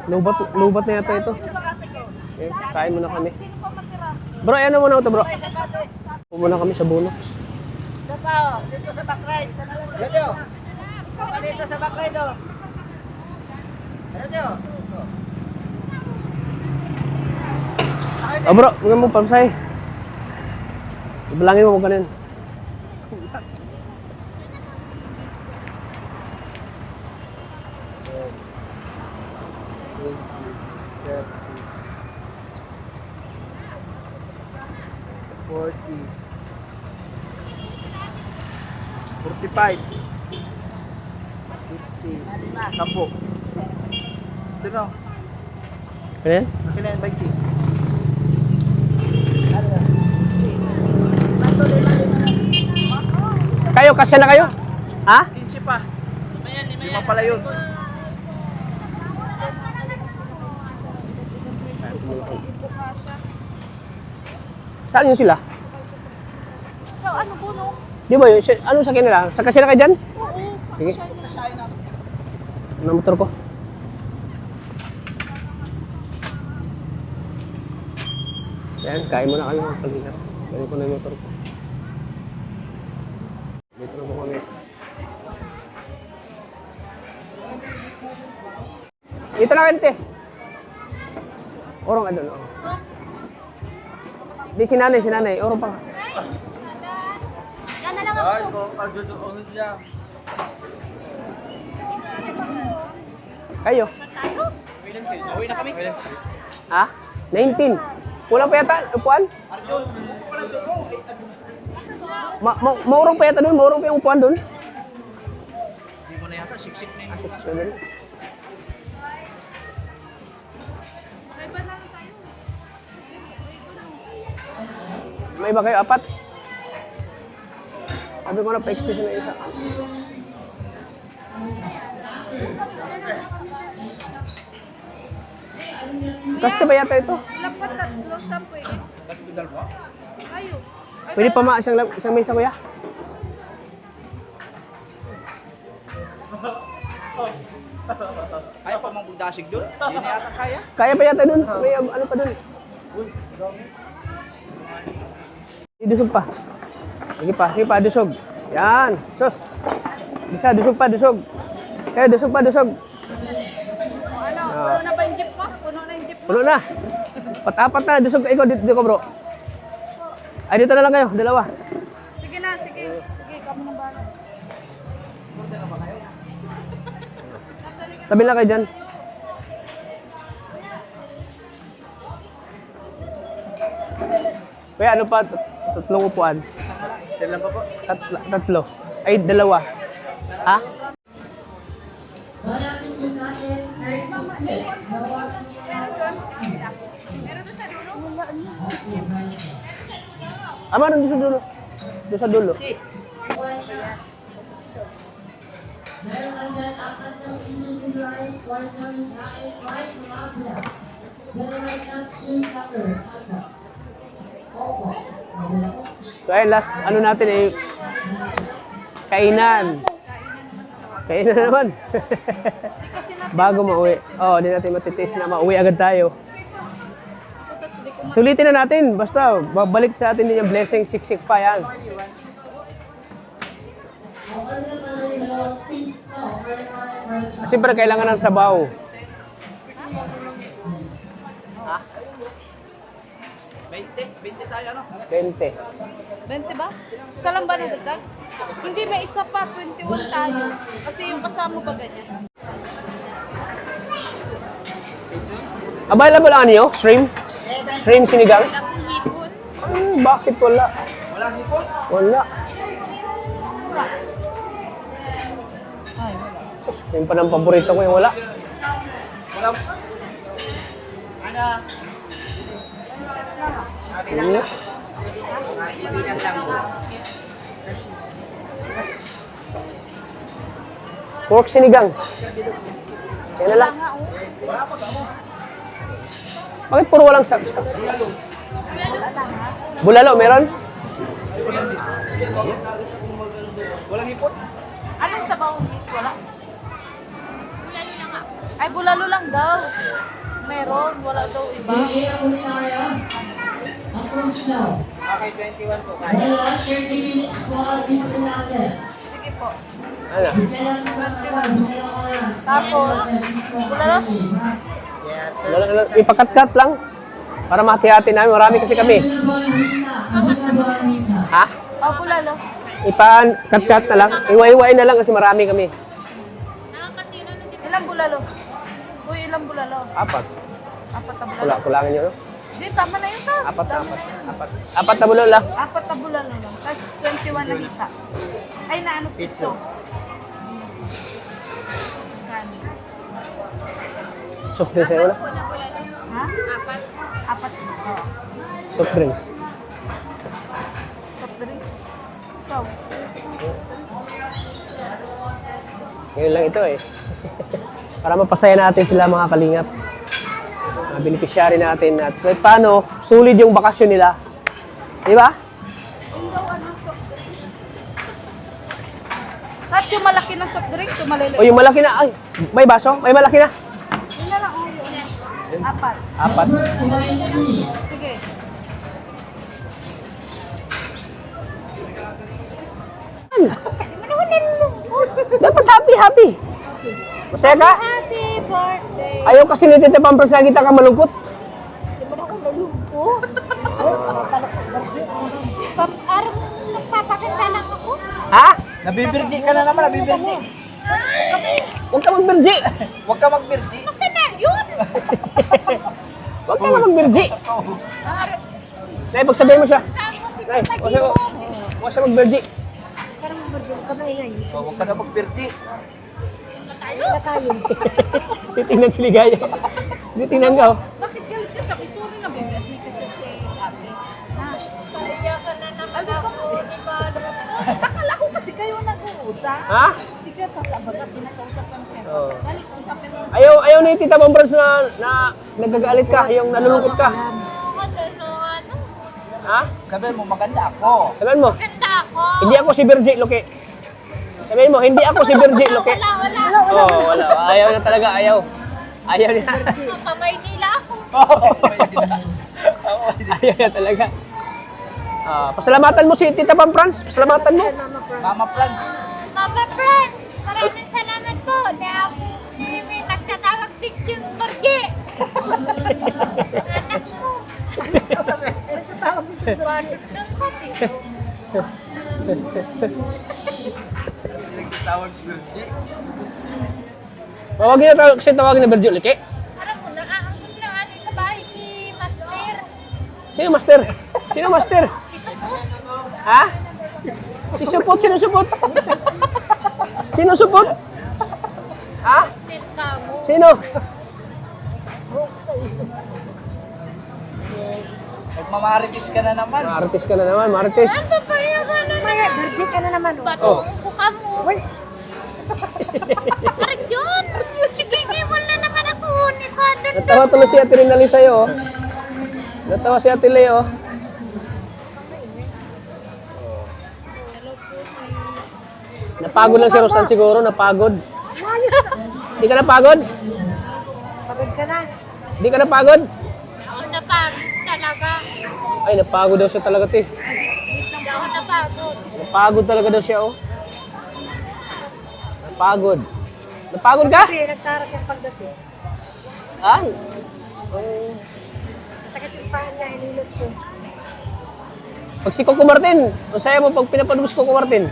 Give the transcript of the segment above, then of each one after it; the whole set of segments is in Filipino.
Lubat na yata ito. Okay, kain muna kami. Bro, ano muna ito bro? Muna kami sa bonus. Sa pa, dito sa backride. Dito. Dito sa backride oh. Dito. Oh bro, huwag mo pamsay. Ibalangin mo kung kanin. Sampo. Dito. Kanin? Kailan ba iti? Kayo, kasya na kayo? Ha? 15 pa. Lima pala yun. Saan yun sila? So, ano po, no? Di ba yun? Anong sakyan nila? Sa kasya na kayo dyan? Oo. Sige. Ano motor ko? Yan, kain muna kami mga kalihap. Kain ko na yung motor ko. Dito na po kami. Dito na kante. Orong adon. Oh. Di si nanay. Orong pa. Yan na lang ako. Kayo? Uwi na kami. Ha? 19. Kulang pa yata, upuan? Maurong pa yata doon, maurong pa yung upuan doon. Hindi mo na yata, siksik na yun. Six na doon. May ba kayo? Apat? Sabi ko na pa-extension na isa. Kasi ba yata ito? Lapat tatlo sa pwede. Ayo. Pwede pa isang mesa kuya? Kaya pa mong budasig doon? Hindi na yata kaya. Kaya pa yata doon? May ano pa doon? Dusog pa. Sige pa, dusog. Yan, sus. Bisa, dusog pa. Kaya dusog pa. Ano, puno na ba yung jeep mo? Puno na yung jeep mo? Puno na. Pat-apat na, dusog. Ikaw, dito ko bro. Ay, dito na lang kayo, dalawa. Sige na, sige. Sige, kamo ng bala. Tabi lang kayo dyan. Kaya ano pa, tatlong upuan. Kailan pa po? Tatlo. Ay, dalawa. Ha? Meron doon sa dulo? Wala na. Sikip. Meron doon sa dulo. Doon sa dulo. So ay last ano natin eh kainan. Kainan na naman. Di kasi natin Bago mauwi. Oh, di natin matitiis na mauwi agad tayo. Sulitin na natin. Basta babalik sa atin din yung blessing siksik pa yan. Siyempre kailangan ng sabaw. Ha? 20 tayo ano? 20. 20 ba? Isa lang ba nadagdag? Hindi, may isa pa. 21 tayo. Kasi yung kasama ba ganyan? Available ang niyo? Shrimp? Shrimp sinigang? Wala akong hipon. Bakit wala? Wala hipon? Wala. Ay, wala. Yung pa ng paborito ko yung wala. Wala. Ano? Set na nga. Hmm. Pork sinigang. Yan na Wala lang. nga, oh. Bakit puro walang sab? Wala nga. Bulalo, meron? Walang hipon? Anong sabaw? Wala. Ay, bulalo lang daw. Meron, wala daw iba. Okay, 21 po. Sige po. Ano? 21. Tapos, bulalo? Ipakat-cut lang. Para mati-hati namin. Marami kasi kami. Ha? Oh, bulalo. Ipa-cut-cut na lang. Iwa-iwain na lang kasi marami kami. Ilang bulalo? Uy, ilang bulalo? 4. Apat na bulalo. Kulangin nyo, no? Di, tama na yun, Tabs. 4 Tama na yun. 4 na bulo lang. 4 na bulalo lang. Tapos 21 na hita. Ay, na ano, pizza. Kani. Soft drinks sa'yo na. Ha? Apat. Oh. Soft drinks. Soft drink. Ikaw. Ngayon lang ito eh. Para mapasaya natin sila mga kalingap. Mga beneficiary natin at kahit paano, sulit yung bakasyon nila. Di ba? Yung daw, ano, soft drink. At yung malaki ng soft drink, yung maliliit. O yung malaki na, ay, may baso? May malaki na? Yun na lang, oh, yun. 4. 4. Sige. Dapat happy. Masaya ka? Happy birthday! Ayaw kasi ni Tita Pampers na kita ka malungkot. Di ba ako nalungkot? Parang nagpapakita lang ako. Ha? Nabibirji ka na naman, nabibirji. Huwag ka magbirji. Huwag ka magbirji. Kasi na yun! Huwag ka nga magbirji. Nay, pagsabihin mo siya. Nay, huwag siya magbirji. Huwag ka na magbirji. Titingnan si Ligaya. Titingnan ka. Bakit galit ka sa akin? Sorry na, baby. At may kachat si ate. Ha? Kaya ka na naman ako, si Mano. Akala ko kasi kayo nag-uusap. Ha? Sige, tatabaga, pinakausap ka mo. Oo. Galit, usapin mo. Ayaw ni Tita Pampers na nagagalit ka, yung nalulungkot ka. Ha? Sabihin mo, maganda ako. Sabihin mo, Ganda ako. hindi ako si Virgie Loke. Sabihin mo, hindi ako si Virgie Loke. Wala. Oo, wala. Ayaw na talaga, ayaw. Ayaw niya. Pamay nila ako. Ayaw na talaga. Pasalamatan mo si Tita Pampers. Pasalamatan mo. Mama Plants. Mama friends, maraming salamat po. May nagtatawag din yung Borge. Anak mo. Nagtatawag din yung Borge. Tawag birji. Tawagin na kasi tawagin na Virgie Loke. Alam mo, nakaangkot lang ano sa bahay si Master. Sino Master? Sino Master? Isupot. Ha? Si Supot, sino Supot? Sino Supot? Ha? Master ka mo. Sino? Magmamaritis ka na naman. Marites ka na naman, Marites. Ano pa yung ano na? Virgin ka na naman. Ba't Oh. ang kuka mo? Parang yun. Sige, iwan na naman ako. Ni ka doon. Natawa tuloy si Ate Rinali sa'yo, oh. Natawa si Ate Leo. Napagod lang si Rosan siguro, napagod. Ayos ka. Hindi ka napagod? Pagod ka na. Hindi ka napagod? Ako napagod talaga. Ay, napagod daw siya talaga, te. Hindi ako napagod. Napagod talaga daw siya, oh. Napagod. Napagod ka? Kasi nagtarak yung pagdating. Ay. Masakit yung paan niya, hinilot ko. Pag si Coco Martin, masaya mo pag pinapanood mo si Coco Martin.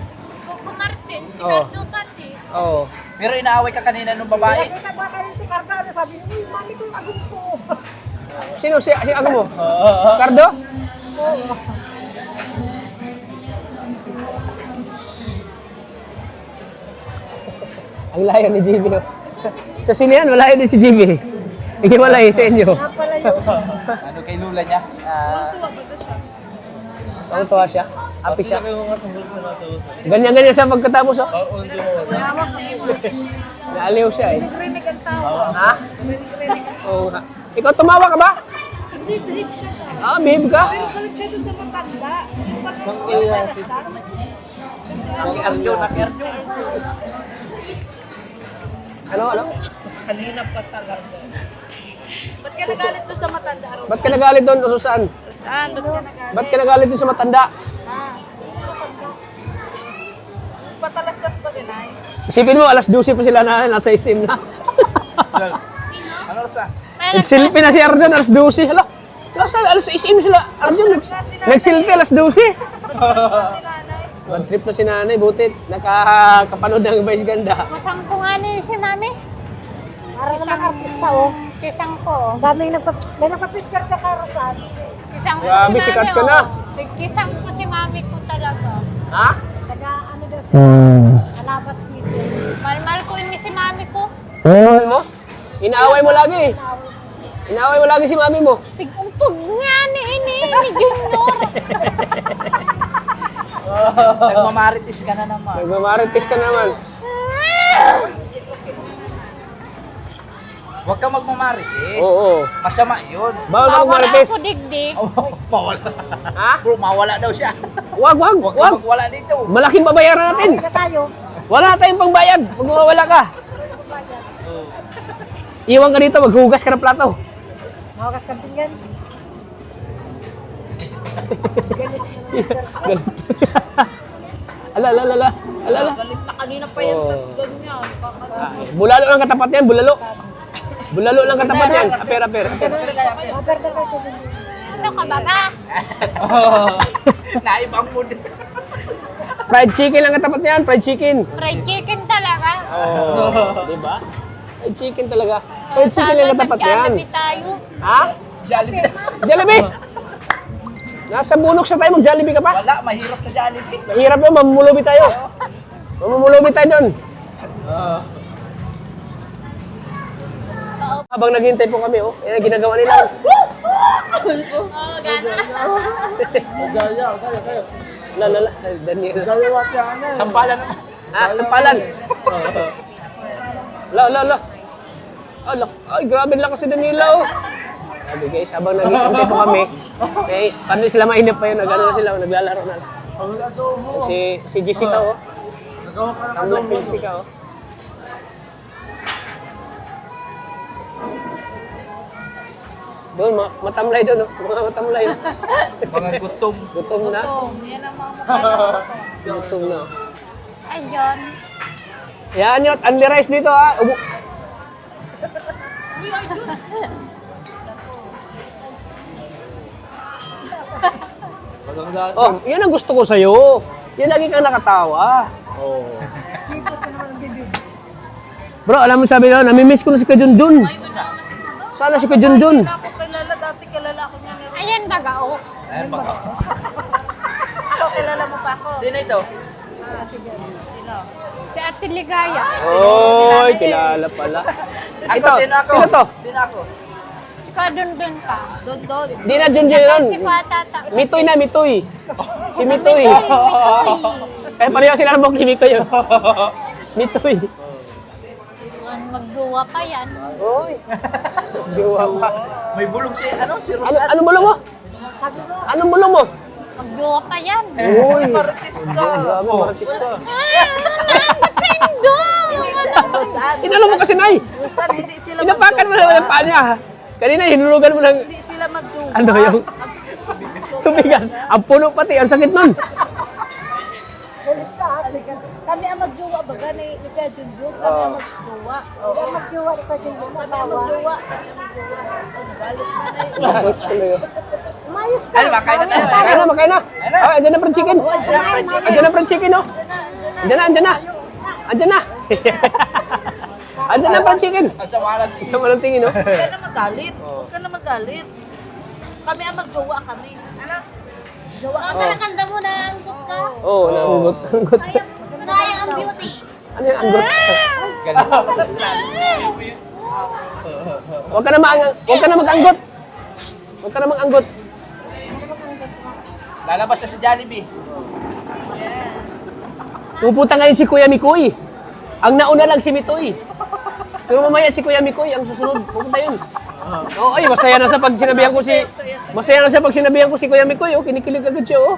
Coco Martin, si Oo. Carlo pati. Oo. Pero inaaway ka kanina nung babae. Nakita ba kayo si Carla, ano sabi niya, uy, mami ko yung agong ko. Sino si ako mo? Cardo? Ang layo ni Jimmy. Oh. Sa sinihan, malayo din si Jimmy. Hindi malayo sa inyo. Napala yun. Ano kay Lula niya? Ang tuwa siya. Happy siya. Ganyan-ganyan siya pagkatapos. Oh. Naaliw siya eh. Nagrinig ang tawa. Ha? Nagrinig ang Oo nga. Ikaw tumawa ka ba? Hindi, behave siya ka. Ah, behave ka? Pero galit siya doon sa matanda. Yung pag Naki-Arjo, naki-Arjo. Ano? Kanina pa talaga. Ba't ka nagalit doon sa matanda? Ba't ka nagalit doon? O saan? Saan? Ba't ka nagalit? Ba't ka nagalit doon sa matanda? Ha? Patalastas pa ganay. Isipin mo, alas 12 pa sila na nasa isim na. Ano sa? Nagsilpi na si Arjan, alas 12. Hala, alas isim sila. Arjan, nagsilpi alas 12. Si nanay. One trip na si nanay, butit. Nakakapanood ng Vice Ganda. Masang ko nga ni si mami. Para naman artista, oh. Kisang ko. Ang dami may nagpa-picture ka karosan. Kisang ko Grabe, si sikat mami. ka na. Kisang ko si mami ko talaga. Ha? Taga ano daw siya, alabat piso. Mahal ko ini si mami ko. Ano mo? Inaaway mo lagi. Inaaway mo lagi si mami mo. Pig-umpog nga ni Junior. Nagmamaritis ka na naman. Nagmamaritis ka naman. Huwag kang magmamaritis. Oo. Masama yun. Bawal ka Bawal magmaritis. ako digdig. Mawala. Ha? Bro, mawala daw siya. Wag. Huwag kang magwala dito. Malaking babayaran natin. Hindi na tayo. Wala tayong pangbayad. Pag mawawala ka. Iwan ka dito, maghugas ka ng plato. Mawakas kang pinggan. Ganun. Ala. Galit na kanina pa yan. Oh. That's ganyan. Bulalo lang katapat yan, bulalo. Bulalo lang katapat yan. Aper. Over the tayo din. Ano ka baga? Naibang mo din. Fried chicken lang katapat yan, fried chicken. Fried chicken talaga. Oh, di ba? Fried chicken talaga. Fried chicken lang katapat yan. Jollibee tayo. Ha? Jollibee. Jollibee! Nasa bunok sa tayo, mag-Jollibee ka pa? Wala, mahirap na Jollibee. Mahirap yun, mamumulubi tayo. Mamumulubi tayo doon. Habang naghintay po kami, oh, yan ang ginagawa nila. Oh, gana. Lala, Daniel. Sampalan naman. Sampalan. La. Ay, grabe lang kasi Danila, oh. Sabi guys, habang naghihintay po kami, eh, paano sila mainip pa yun, nag-ano na sila, naglalaro na. Si Jessica, oh. Tamlak ni Jessica, oh. Doon, matamlay doon, oh. Mga matamlay, oh. Mga gutom. Gutom na. Yan ang mga mukha. Gutom na. Ay, John. Yan yun, only rice dito, ha. Oh, yan ang gusto ko sa'yo. Yan lagi kang nakatawa. Oh. Bro, alam mo sabi na, namimiss ko na si Kajunjun. Sana si Kajunjun. Ako kilala, dati kilala ako niya. Ayan baga, oh. Ayan ba? Ako kilala mo pa ako. Sino ito? Sino? Si Ate Ligaya. Oy, kilala pala. Ito, sino ako? Sino to? Sino ako? Si Kadundun ka. Dodod. Di na Junjun yun. Si Kuatata. Mitoy na, Mitoy. Si Mitoy. Eh, pareho sila ng ni Mikoy yun. Mitoy. Magduwa pa yan. Oy. Jowa pa. May bulong si, si Ano, Rosan. anong bulong mo? Anong bulong mo? Magduwa pa yan. Uy. Marites ka. Grabe, maritis ka. Ba't sa indo? Rosan. Inano mo kasi, Nay? Rosan, hindi sila Inapakan mo naman ang paa niya. Kanina, hinulugan mo ng Hindi sila magduwa. ano yung tubigan. Ang puno pati, ang sakit nun. Kami ang magduwa ba? Gani, ni Kuya Junjun, kami ang magduwa. Sila magjiwa ni Kajun yung Kami ang asawa. magduwa. Ang galit na na yun. Bakit tuloy yun? Umayos ka. Ay, makain na tayo. Makain na. Oh, andyan na fried chicken. Andyan na fried chicken, oh. Andyan na. Andyan na fried chicken. Ang samalan. Isa mo lang tingin, oh. Huwag ka na magalit. Huwag ka na magalit. Kami ang magduwa kami. Ano? Duwa kami. Kanda mo na angkot ka. Oo, naanggot. Sayang ang beauty. Ano yung anggot? Galing. Huwag ka na mag-anggot. Huwag ka na mag-anggot. Lalabas na sa Jollibee. Pupunta ngayon si Kuya Mikoy. Ang nauna lang si Mitoy. Pero mamaya si Kuya Mikoy ang susunod. Pupunta yun. Oo, ay, masaya na sa pag sinabihan ko si Kuya Mikoy. Oh, kinikilig agad siya, oh.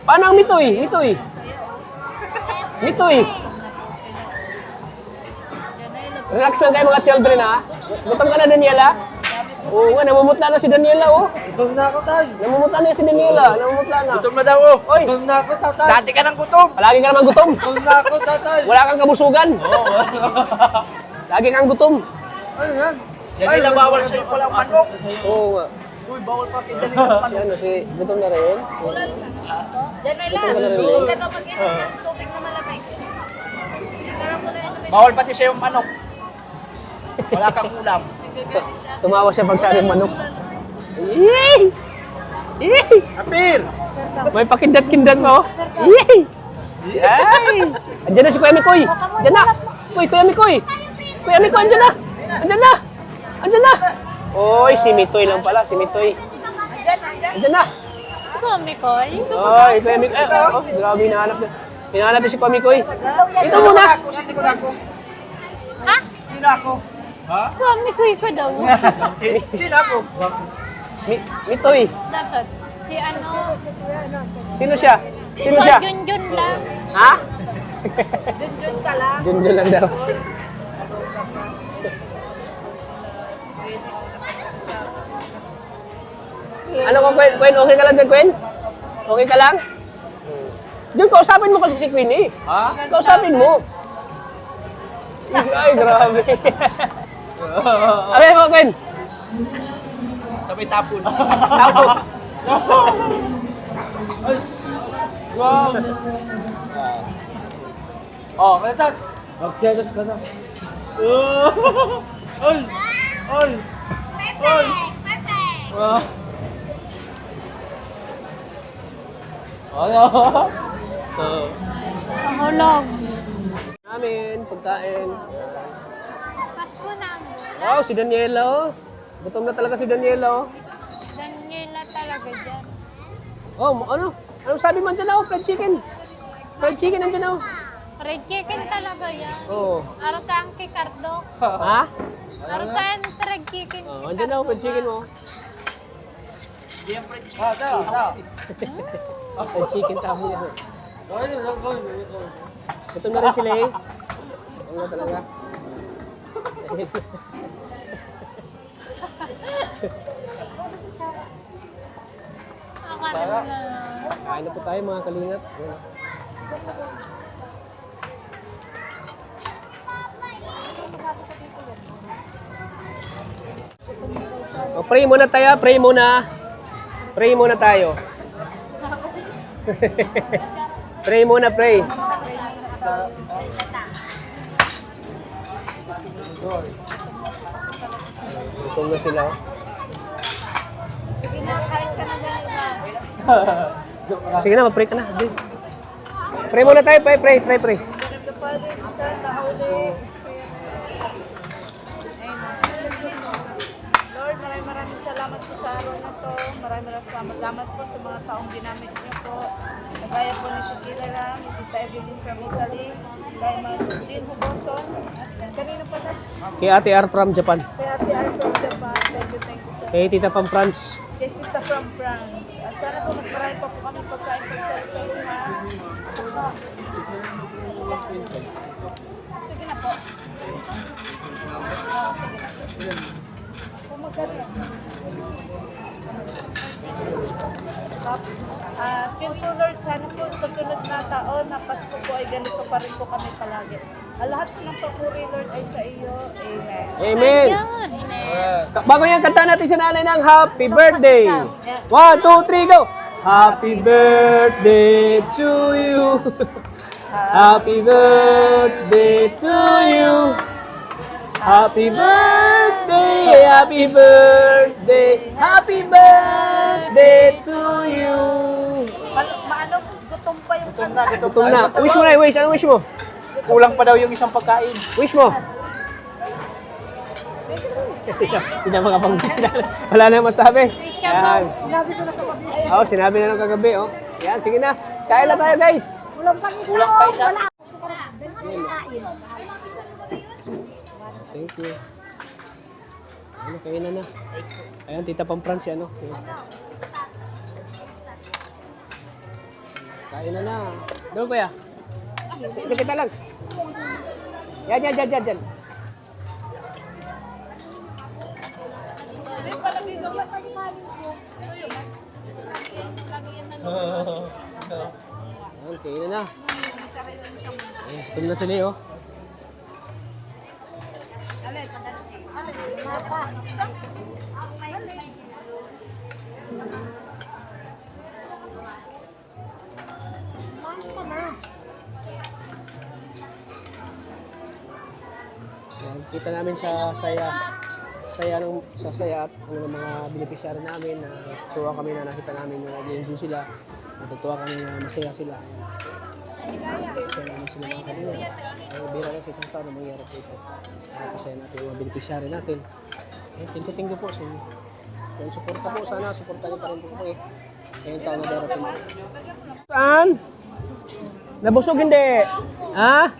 Paano ang Mitoy? Mitoy. Yan ay Relax lang kayo mga children ha. Gutom ka na, Daniela? Oo nga, namumutla na si Daniela oh. Gutom na ako, Tay. Namumutla na si Daniela, namumutla na. Gutom na daw, oh. Oy, Gutom na ako, tatay. Dati ka ng gutom. palagi ka naman gutom. Gutom na ako, tatay. Wala kang kabusugan. Lagi kang gutom. Ano yan? Ay, nabawal sa'yo pala ang manok. Oo nga. Uy, bawal pa kita nito. Si ano, si gutom na rin. Diyan na lang. Gutom ka na rin. Huwag ka na mag-inom ng tubig na malamig. Ikarap mo na yun. Bawal pati sa'yo ang manok. Wala kang ulam. Tumawa siya pag sabi manok. Yee! Yee! Apir! May pakindat-kindat mo. Yee! Ay! Andiyan na si Kuya Mikoy. Andiyan na. Uy, Kuya Mikoy. Kuya Mikoy, andiyan na. Andiyan na. Andiyan na. Oy, si Mitoy lang pala, si Mitoy. Andiyan na. Si Mami ko. Oy, Kuya Mikoy. Oh, grabe hinahanap na. Hinahanap niya si Kuya Mikoy. Ito muna. Sino ako? Ha? Sino ako? Ha? Si Mami ko daw. Sino ako? Mitoy. Dapat. Si ano? Sino siya? Sino siya? Junjun lang. Ha? Junjun ka lang. Junjun lang daw. Ano ko, Gwen? Gwen, okay ka lang dyan, Gwen? Okay ka lang? Diyan, kausapin mo kasi si Queen eh. Ha? Kausapin mo. Ay, grabe. Aray mo, Gwen. Sabay tapon. Tapo. Wow! Oh, Retat! Mag-selos ka na. Ay! Ay! Ay! Wow! Ano? Pangulog. Namin, pagkain. Pasko na. Wow, si Daniela oh. Gutom na talaga si Daniela oh. Daniela talaga dyan. Oh, ano? Anong sabi mo dyan oh? Fried chicken. Fried chicken nandiyan oh. Fried chicken talaga yan. Oo. Araw ka ang kikardo. Ha? Araw ka ang fried chicken. Oh, andyan na oh, fried chicken mo. Ah, tao. Fried chicken tabi niya. Gutom na rin sila eh. Gutom na talaga. Akanin na. Kain na po tayo mga kalingap. O, pray muna tayo, pray muna. Pray muna tayo. Pray muna, pray. Gutom na sila. Oh. Kinakain ka na Daniela. Sige na, mag-pray ka na. Pray muna tayo, pray. The Father, the Son, the Holy Spirit. Amen. Lord, maraming salamat po sa araw na to. Maraming salamat po sa mga taong ginamit niyo po. Kagaya po ni Shakira lang, ni Tita Evelyn from Italy, kay Jean Huboson, kanina pa na, Kay Ate R from Japan. kay Ate Ar from Japan. Thank you sir. Kay Tita from France. Kay Tita from France. At sana po mas marami pa po kami pagkain po sa inyo ha. Sige na po. Sige na. Thank you Lord, sana po sa sunod na taon na Pasko po ay ganito pa rin po kami palagi. Ang lahat po ng papuri Lord ay sa iyo. Amen. Amen. Yan. Bago yan, kanta natin sa nanay ng Happy Birthday. 1, 2, 3, go! Happy birthday to you. Happy birthday to you. Happy birthday, happy birthday, happy birthday to you. Maano, gutom pa yung kanta. Gutom na. Wish mo na, wish. Ano wish mo? Kulang pa daw yung isang pagkain. Wish mo. Hindi na makapag-wish na. Wala na masabi. Yan. Sinabi ko na kagabi. Oh, sinabi na ng kagabi, oh. Yan, sige na. Kain na tayo, guys. Kulang pa isa. Kulang pa isa. Wala. Thank you. Ano, kain na na. Ayan, tita pang France, ano. Kain na na. Doon, kuya. Sikita lang. Yan. Okay na na. Gutom na sila oh. Kumain ka na. Yan, kita namin sa saya at ano ng mga beneficiary namin na tuwa kami na nakita namin na nag-enjoy sila. Natutuwa kami na masaya sila. Masaya namin sila mga kanina. Ay, bira lang sa isang taon na mangyari po ito. Masaya natin yung mga beneficiary natin. Tingko-tingko po sa inyo. Kung suporta po, sana suportahan niyo pa rin po kami. Ngayong taon na darating. Saan? Nabusog hindi? Ha?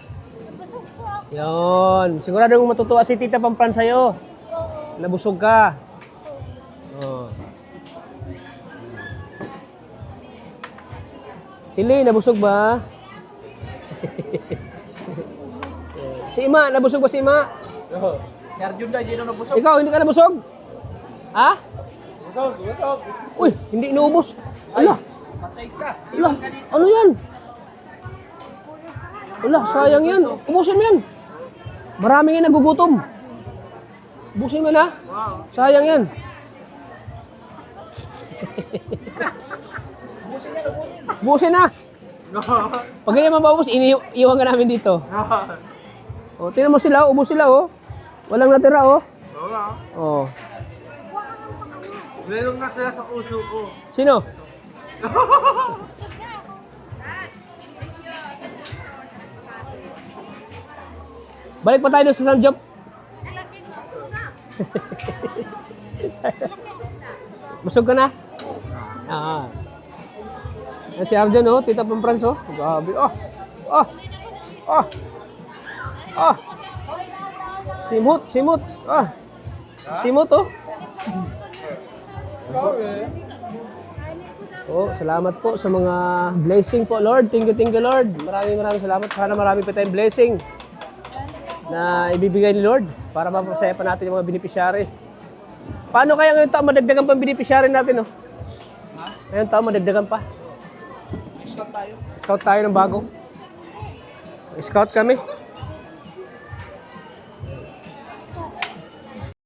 Yun. Siguradong matutuwa si Tita Pampran sa'yo. Nabusog ka. Oh. Sili, nabusog ba? Si Ima, nabusog ba si Ima? Oo. Si Arjun na, hindi na nabusog. Ikaw, hindi ka nabusog? Ha? Butog. Uy, hindi inuubos. Ala, Patay ka. ala, ano yan? Ala, sayang yan. Ubusin mo yan. Maraming yan nagugutom. Ubusin mo na. Sayang yan. Ubusin na. Pag hindi man maubos, iiwan ka namin dito. O, tingnan mo sila, ubos sila, oh. Walang natira, oh. Oh. Meron na sila sa uso ko. Sino? Balik pa tayo doon sa Sanjop. Busog ka na? Ah. Yan si Arjun, oh. Tita Pampran, oh. Grabe. Oh. Oh. Oh. Oh. Simut, simut. Ah. Simut, oh. Oh, salamat po sa mga blessing po, Lord. Thank you, Lord. Maraming salamat. Sana marami pa tayong blessing na ibibigay ni Lord para mapasaya pa natin yung mga beneficiary. Paano kaya ngayong taon madagdagan pa ang beneficiary natin, no? Ngayong taon madagdagan pa. Scout tayo. Scout tayo ng bago. Scout kami.